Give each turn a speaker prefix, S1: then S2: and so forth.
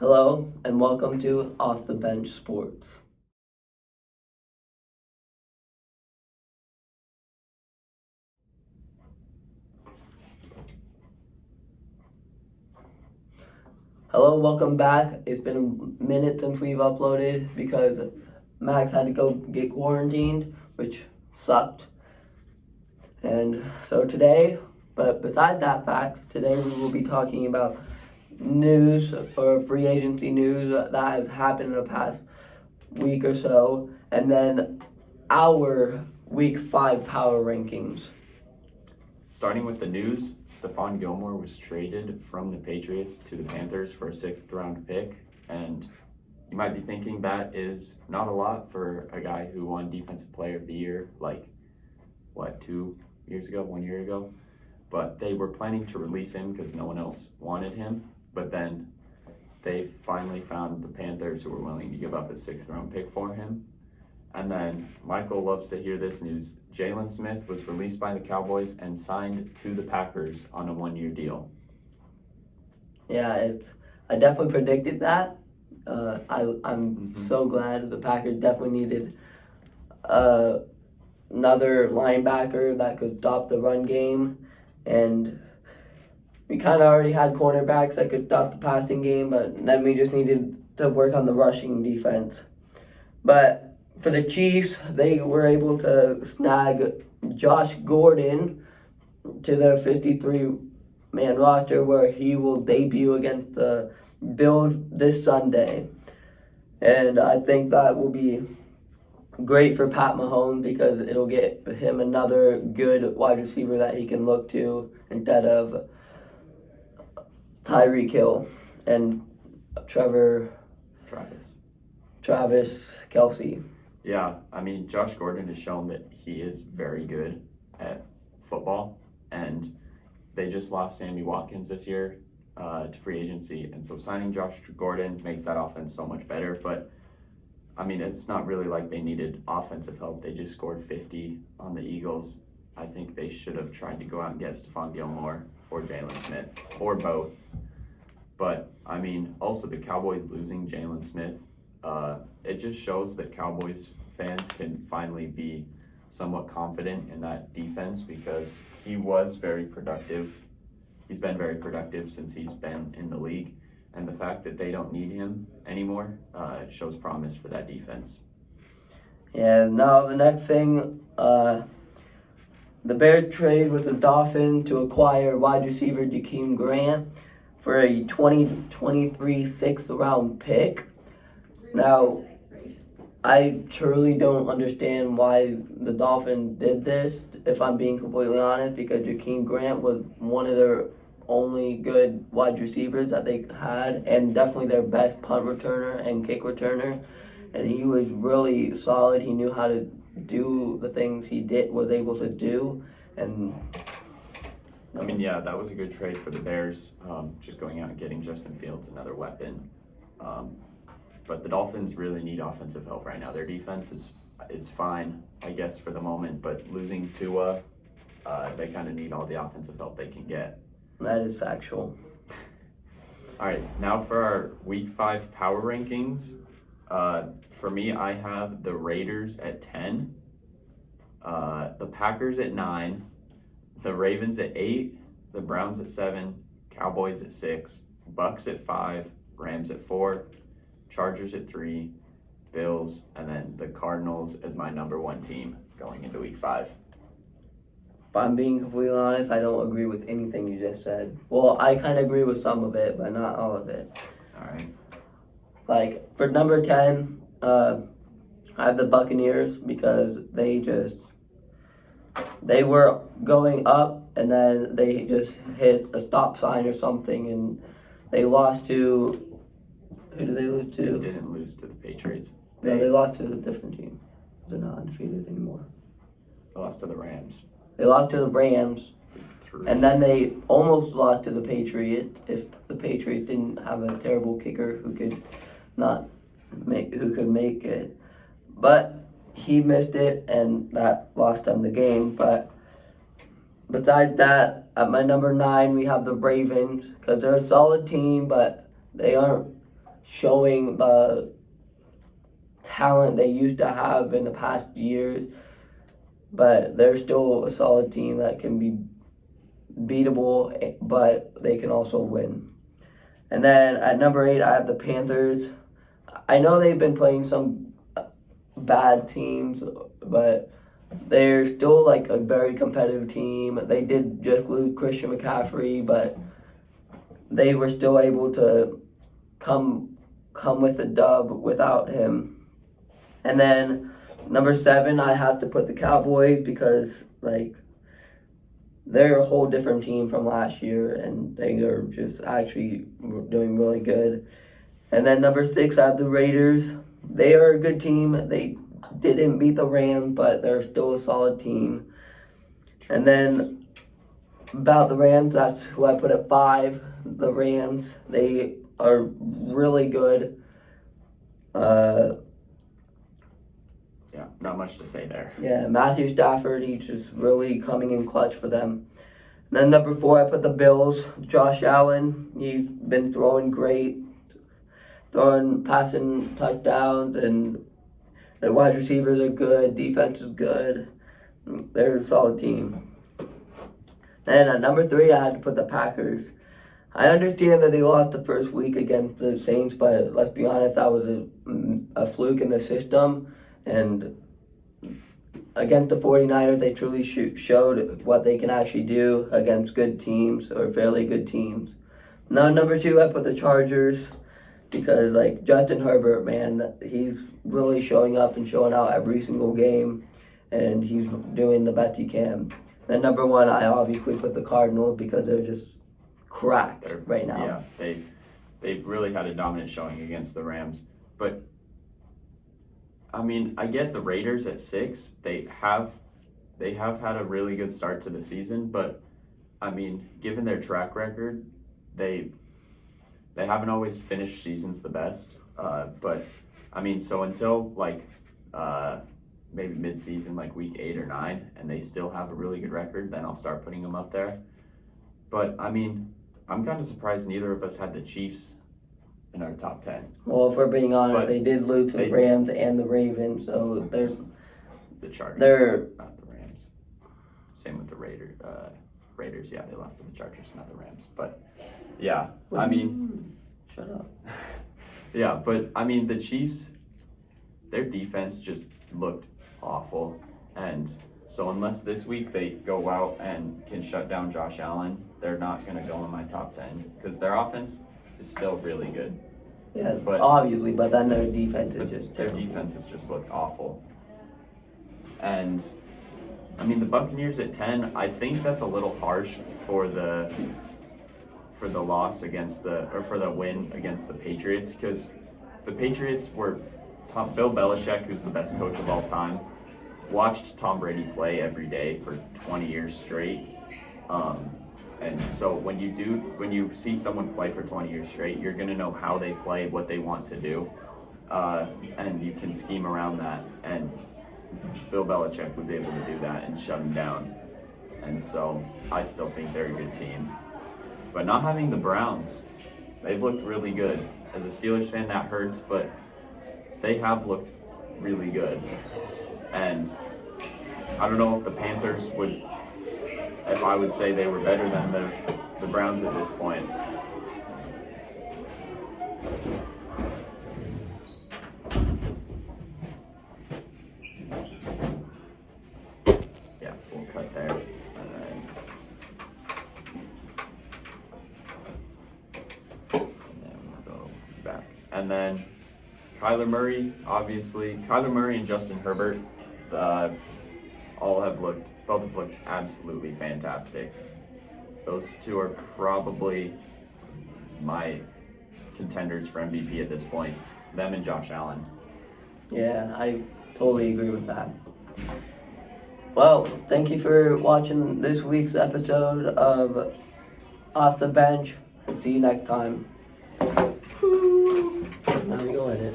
S1: Hello and welcome to Off the Bench Sports. Hello, welcome back. It's been a minute since we've uploaded because Max had to go get quarantined, which sucked. And so today, but besides that fact, today we will be talking about news or free agency news that has happened in the past week or so, and then our week 5 power rankings.
S2: Starting with the news, Stephon Gilmore was traded from the Patriots to the Panthers for a 6th-round pick, and you might be thinking that is not a lot for a guy who won Defensive Player of the Year, 1 year ago, but they were planning to release him because no one else wanted him, but then they finally found the Panthers who were willing to give up a 6th-round pick for him. And then Michael loves to hear this news. Jaylon Smith was released by the Cowboys and signed to the Packers on a 1-year deal.
S1: Yeah, I definitely predicted that. I'm so glad the Packers definitely needed another linebacker that could stop the run game, and we kind of already had cornerbacks that could stop the passing game, but then we just needed to work on the rushing defense. But for the Chiefs, they were able to snag Josh Gordon to their 53-man roster, where he will debut against the Bills this Sunday. And I think that will be great for Pat Mahomes because it'll get him another good wide receiver that he can look to instead of Tyreek Hill and Travis Kelce.
S2: Yeah, I mean, Josh Gordon has shown that he is very good at football, and they just lost Sammy Watkins this year to free agency, and so signing Josh Gordon makes that offense so much better. But I mean, it's not really like they needed offensive help. They just scored 50 on the Eagles. I think they should have tried to go out and get Stephon Gilmore or Jaylon Smith or both. But I mean, also the Cowboys losing Jaylon Smith, it just shows that Cowboys fans can finally be somewhat confident in that defense because he was very productive. He's been very productive since he's been in the league, and the fact that they don't need him anymore shows promise for that defense.
S1: And now the next thing, the Bears trade with the Dolphins to acquire wide receiver Jakeem Grant for a 2023 6th-round pick. Now, I truly don't understand why the Dolphins did this, if I'm being completely honest, because Jakeem Grant was one of their only good wide receivers that they had, and definitely their best punt returner and kick returner. And he was really solid. He knew how to do the things he was able to do. And
S2: I mean, yeah, that was a good trade for the Bears, just going out and getting Justin Fields, another weapon. But the Dolphins really need offensive help right now. Their defense is fine, I guess, for the moment, but losing Tua, they kind of need all the offensive help they can get.
S1: That is factual.
S2: All right, now for our Week 5 power rankings. For me, I have the Raiders at 10, the Packers at 9, the Ravens at 8, the Browns at 7, Cowboys at 6, Bucks at 5, Rams at 4, Chargers at 3, Bills, and then the Cardinals as my number 1 team going into Week 5.
S1: If I'm being completely honest, I don't agree with anything you just said. Well, I kind of agree with some of it, but not all of it.
S2: All right.
S1: Like, for number 10, I have the Buccaneers because they were going up, and then they just hit a stop sign or something, and they lost to... Who did they lose to?
S2: They didn't lose to the Patriots.
S1: No, they lost to a different team. They're not undefeated anymore.
S2: They lost to the Rams.
S1: They lost to the Rams, and then they almost lost to the Patriots if the Patriots didn't have a terrible kicker who could make it. But he missed it, and that lost them the game. But besides that, at my number 9, we have the Ravens because they're a solid team, but they aren't showing the talent they used to have in the past years, but they're still a solid team that can be beatable, but they can also win. And then at number 8, I have the Panthers. I know they've been playing some bad teams, but they're still like a very competitive team. They did just lose Christian McCaffrey, but they were still able to come with a dub without him. And then number 7, I have to put the Cowboys because like they're a whole different team from last year, and they are just actually doing really good. And then number 6, I have the Raiders. They are a good team. They didn't beat the Rams, but they're still a solid team. And then about the Rams, that's who I put at 5. The Rams, they are really good.
S2: Yeah, not much to say there.
S1: Yeah, Matthew Stafford, he's just really coming in clutch for them. And then number 4, I put the Bills. Josh Allen, he's been throwing great, passing touchdowns, and their wide receivers are good, defense is good. They're a solid team. Then at number 3, I had to put the Packers. I understand that they lost the first week against the Saints, but let's be honest, that was a fluke in the system. And against the 49ers, they truly showed what they can actually do against good teams or fairly good teams. Now, number 2, I put the Chargers because, like, Justin Herbert, man, he's really showing up and showing out every single game, and he's doing the best he can. Then number 1, I obviously put the Cardinals because they're just cracked right now.
S2: Yeah, they really had a dominant showing against the Rams, but I mean, I get the Raiders at 6. They have had a really good start to the season, but I mean, given their track record, they haven't always finished seasons the best. But I mean, so until like maybe mid-season, like week 8 or 9, and they still have a really good record, then I'll start putting them up there. But I mean, I'm kind of surprised neither of us had the Chiefs in our top 10.
S1: Well, if we're being honest,
S2: But
S1: they did lose to the Rams and the Ravens, so they're
S2: the Chargers, not the Rams. Same with the Raiders. Yeah, they lost to the Chargers, not the Rams. But yeah, I mean,
S1: shut up.
S2: Yeah, but I mean, the Chiefs, their defense just looked awful, and so unless this week they go out and can shut down Josh Allen, they're not going to go in my top 10 because their offense is still really good.
S1: Yeah, but obviously, but then their defense is just
S2: their
S1: terrible.
S2: defenses just looked awful. And I mean, the Buccaneers at 10, I think that's a little harsh for the loss against for the win against the Patriots, because the Patriots were Bill Belichick, who's the best coach of all time, watched Tom Brady play every day for 20 years straight. And so when you see someone play for 20 years straight, you're going to know how they play, what they want to do, and you can scheme around that. And Bill Belichick was able to do that and shut him down. And so I still think they're a good team. But not having the Browns, they've looked really good. As a Steelers fan, that hurts, but they have looked really good. And I don't know if the Panthers if I would say they were better than the Browns at this point. Yeah, so we'll cut there. And then we'll go back. And then Kyler Murray, obviously. Kyler Murray and Justin Herbert both have looked absolutely fantastic. Those two are probably my contenders for MVP at this point. Them and Josh Allen.
S1: Yeah, I totally agree with that. Well, thank you for watching this week's episode of Off the Bench. See you next time. Now we go at it.